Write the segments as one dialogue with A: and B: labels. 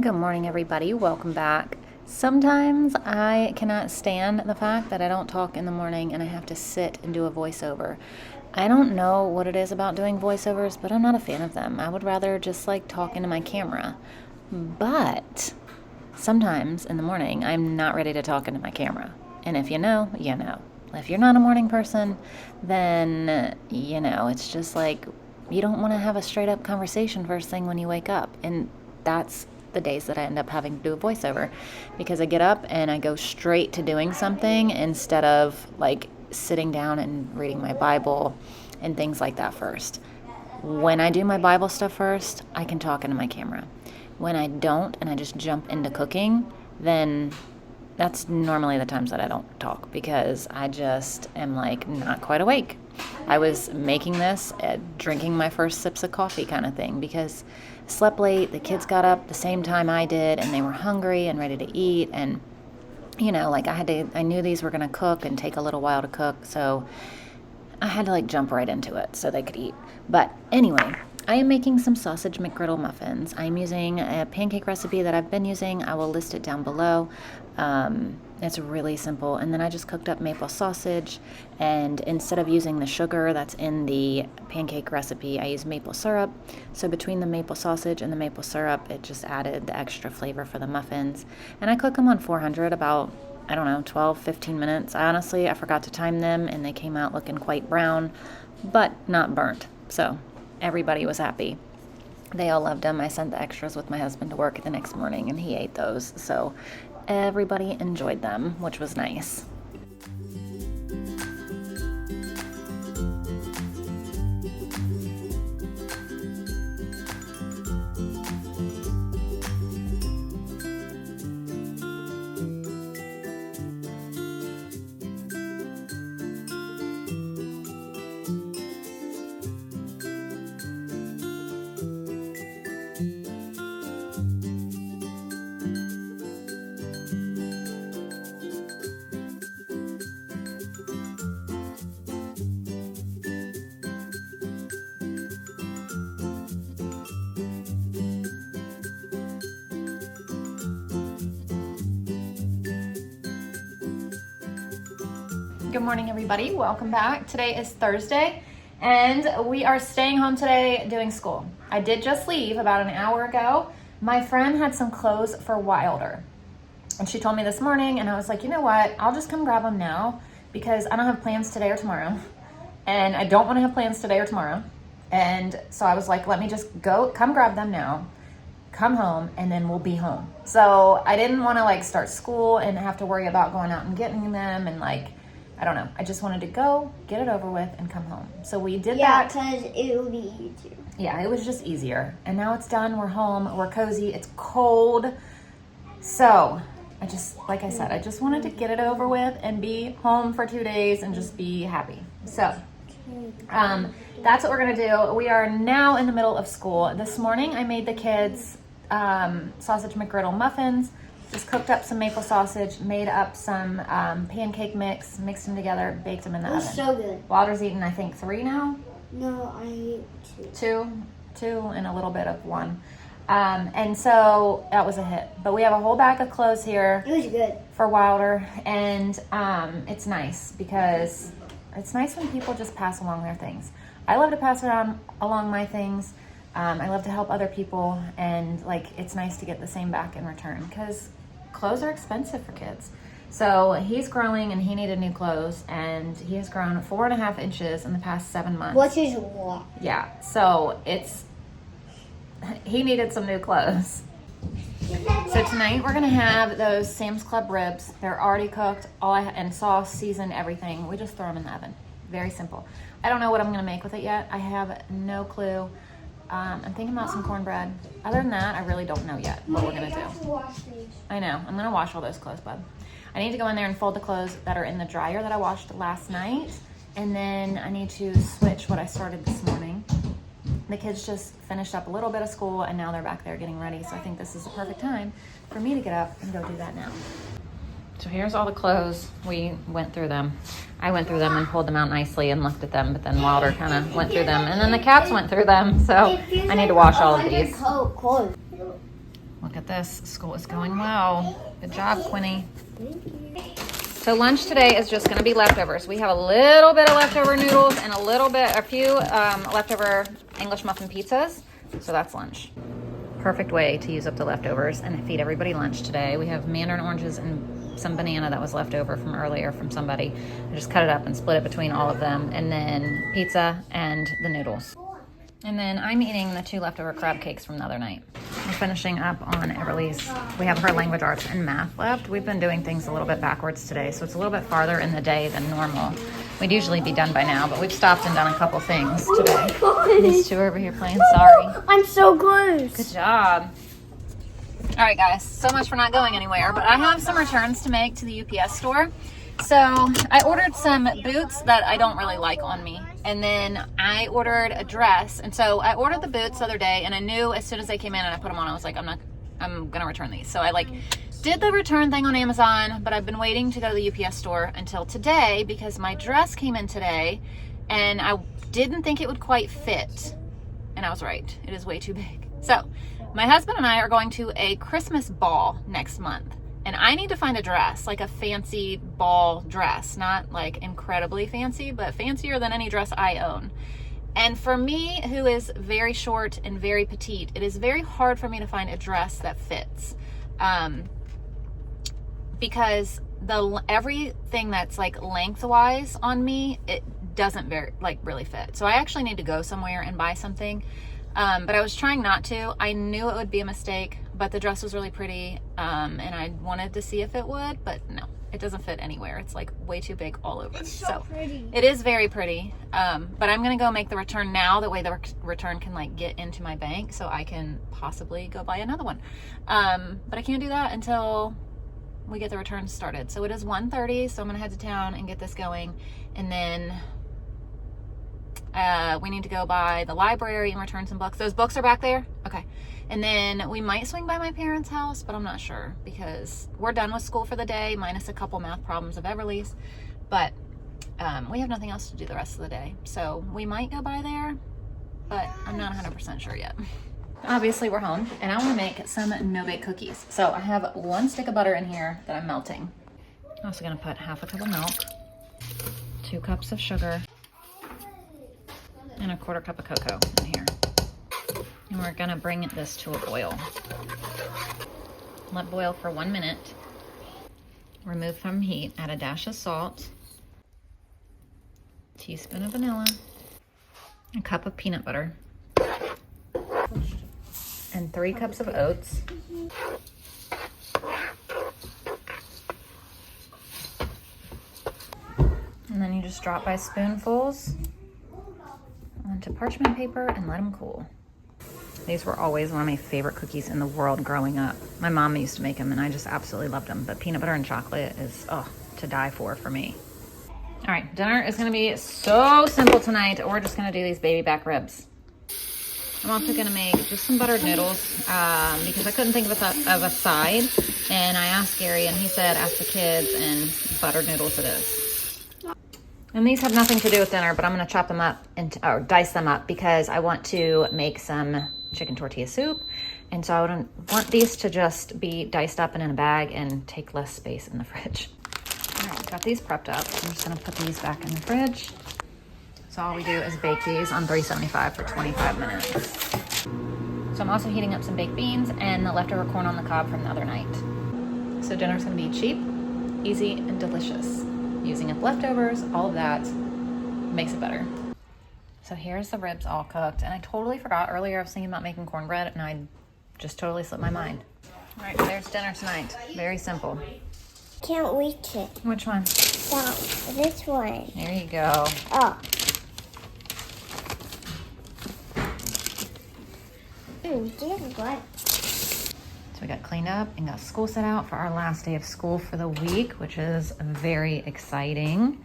A: Good morning, everybody. Welcome back. Sometimes I cannot stand the fact that I don't talk in the morning and I have to sit and do a voiceover. I don't know what it is about doing voiceovers, but I'm not a fan of them. I would rather just like talk into my camera. But sometimes in the morning, I'm not ready to talk into my camera. And if you know, you know. If you're not a morning person, then, it's just like you don't want to have a straight up conversation first thing when you wake up. And that's the days that I end up having to do a voiceover because I get up and I go straight to doing something instead of like sitting down and reading my Bible and things like that first. When I do my Bible stuff first, I can talk into my camera. When I don't and I just jump into cooking, then that's normally the times that I don't talk because I just am like not quite awake. I was making this, drinking my first sips of coffee kind of thing because I slept late. The kids got up the same time I did and they were hungry and ready to eat. And, I knew these were going to cook and take a little while to cook. So I had to like jump right into it so they could eat. But anyway, I am making some sausage McGriddle muffins. I'm using a pancake recipe that I've been using. I will list it down below. It's really simple. And then I just cooked up maple sausage, and instead of using the sugar that's in the pancake recipe, I use maple syrup. So between the maple sausage and the maple syrup, it just added the extra flavor for the muffins. And I cook them on 400 about 12, 15 minutes. I forgot to time them, and they came out looking quite brown, but not burnt. So everybody was happy. They all loved them. I sent the extras with my husband to work the next morning, and he ate those. So everybody enjoyed them, which was nice. Good morning, everybody. Welcome back. Today is Thursday, and we are staying home today doing school. I did just leave about an hour ago. My friend had some clothes for Wilder, and she told me this morning, and I was like, you know what? I'll just come grab them now because I don't have plans today or tomorrow, and I don't want to have plans today or tomorrow. And so I was like, let me just come grab them now, come home, and then we'll be home. So I didn't want to like start school and have to worry about going out and getting them and like, I don't know. I just wanted to go, get it over with, and come home. So we did that.
B: Yeah, because it will be easier.
A: Yeah, it was just easier. And now it's done. We're home. We're cozy. It's cold. So I just wanted to get it over with and be home for 2 days and just be happy. So that's what we're going to do. We are now in the middle of school. This morning I made the kids sausage McGriddle muffins. Just cooked up some maple sausage, made up some pancake mix, mixed them together, baked them in the oven.
B: It was so good.
A: Wilder's eaten, I think, 3 now?
B: No, I ate 2.
A: Two, and a little bit of 1. And so that was a hit. But we have a whole bag of clothes here.
B: It was good.
A: For Wilder, and it's nice because it's nice when people just pass along their things. I love to pass along my things. I love to help other people, and like it's nice to get the same back in return because clothes are expensive for kids. So he's growing and he needed new clothes, and he has grown 4.5 inches in the past 7 months.
B: Which is a lot.
A: Yeah, so he needed some new clothes. So tonight we're gonna have those Sam's Club ribs. They're already cooked, and sauce, seasoned, everything. We just throw them in the oven. Very simple. I don't know what I'm gonna make with it yet. I have no clue. I'm thinking about some cornbread. Other than that, I really don't know yet what we're gonna do.
B: have to wash these.
A: I know. I'm gonna wash all those clothes, bud. I need to go in there and fold the clothes that are in the dryer that I washed last night, and then I need to switch what I started this morning. The kids just finished up a little bit of school, and now they're back there getting ready. So I think this is the perfect time for me to get up and go do that now. So here's all the clothes. We went through them. I went through them and pulled them out nicely and looked at them, but then Wilder kind of went through them, and then the cats went through them, so I need to wash all of these.
B: What
A: look at this. School is going well. Good job, Quinny. So lunch today is just going to be leftovers. We have a little bit of leftover noodles and a few leftover English muffin pizzas. So that's lunch. Perfect way to use up the leftovers and feed everybody lunch today. We have mandarin oranges and some banana that was left over from earlier from somebody. I just cut it up and split it between all of them, and then pizza and the noodles. And then I'm eating the 2 leftover crab cakes from the other night. We're finishing up on Everly's. We have her language arts and math left. We've been doing things a little bit backwards today, so it's a little bit farther in the day than normal. We'd usually be done by now, but we've stopped and done a couple things today. These 2 are over here playing. Sorry.
B: I'm so close.
A: Good job. All right, guys. So much for not going anywhere, but I have some returns to make to the UPS store. So I ordered some boots that I don't really like on me. And then I ordered a dress. And so I ordered the boots the other day, and I knew as soon as they came in and I put them on, I was like, I'm going to return these. So I did the return thing on Amazon, but I've been waiting to go to the UPS store until today because my dress came in today and I didn't think it would quite fit. And I was right. It is way too big. So my husband and I are going to a Christmas ball next month. And I need to find a dress, like a fancy ball dress, not like incredibly fancy, but fancier than any dress I own. And for me, who is very short and very petite, it is very hard for me to find a dress that fits. Because everything that's like lengthwise on me, it doesn't really fit. So I actually need to go somewhere and buy something. But I was trying not to. I knew it would be a mistake, but the dress was really pretty, and I wanted to see if it would, but no, it doesn't fit anywhere. It's like way too big all over.
B: It's so pretty.
A: It is very pretty, but I'm gonna go make the return now. That way the return can like get into my bank so I can possibly go buy another one. But I can't do that until we get the returns started. So it is 1:30, so I'm gonna head to town and get this going, and then we need to go by the library and return some books. Those books are back there? Okay. And then we might swing by my parents' house, but I'm not sure because we're done with school for the day, minus a couple math problems of Everly's. But we have nothing else to do the rest of the day. So we might go by there, but I'm not 100% sure yet. Obviously, we're home, and I want to make some no-bake cookies. So I have 1 stick of butter in here that I'm melting. I'm also going to put half a cup of milk, 2 cups of sugar, and a 1/4 cup of cocoa in here. And we're gonna bring this to a boil. Let boil for 1 minute. Remove from heat, add a dash of salt, teaspoon of vanilla, a cup of peanut butter, and 3 cups of oats. And then you just drop by spoonfuls onto parchment paper and let them cool. These were always one of my favorite cookies in the world growing up. My mom used to make them and I just absolutely loved them. But peanut butter and chocolate is, to die for me. All right, dinner is gonna be so simple tonight. We're just gonna do these baby back ribs. I'm also gonna make just some buttered noodles because I couldn't think of a side. And I asked Gary and he said, ask the kids, and buttered noodles it is. And these have nothing to do with dinner, but I'm gonna chop them up or dice them up because I want to make some chicken tortilla soup. And so I want these to just be diced up and in a bag and take less space in the fridge. All right, got these prepped up. I'm just gonna put these back in the fridge. So all we do is bake these on 375 for 25 minutes. So I'm also heating up some baked beans and the leftover corn on the cob from the other night. So dinner's gonna be cheap, easy, and delicious. Using up leftovers, all of that makes it better. So here's the ribs all cooked. And I totally forgot earlier I was thinking about making cornbread and I just totally slipped my mind. All right, there's dinner tonight. Very simple.
B: Can't reach it.
A: Which one?
B: This one.
A: There you go.
B: Oh. This one.
A: So we got cleaned up and got school set out for our last day of school for the week, which is very exciting.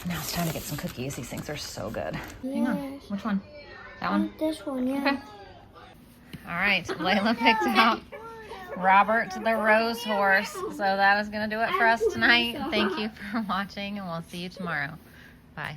A: Now it's time to get some cookies. These things are so good.
B: Yes.
A: Hang on. Which one? That one?
B: This one, yeah.
A: Okay. All right. Layla picked out Robert the Rose Horse. So that is going to do it for us tonight. Thank you for watching, and we'll see you tomorrow. Bye.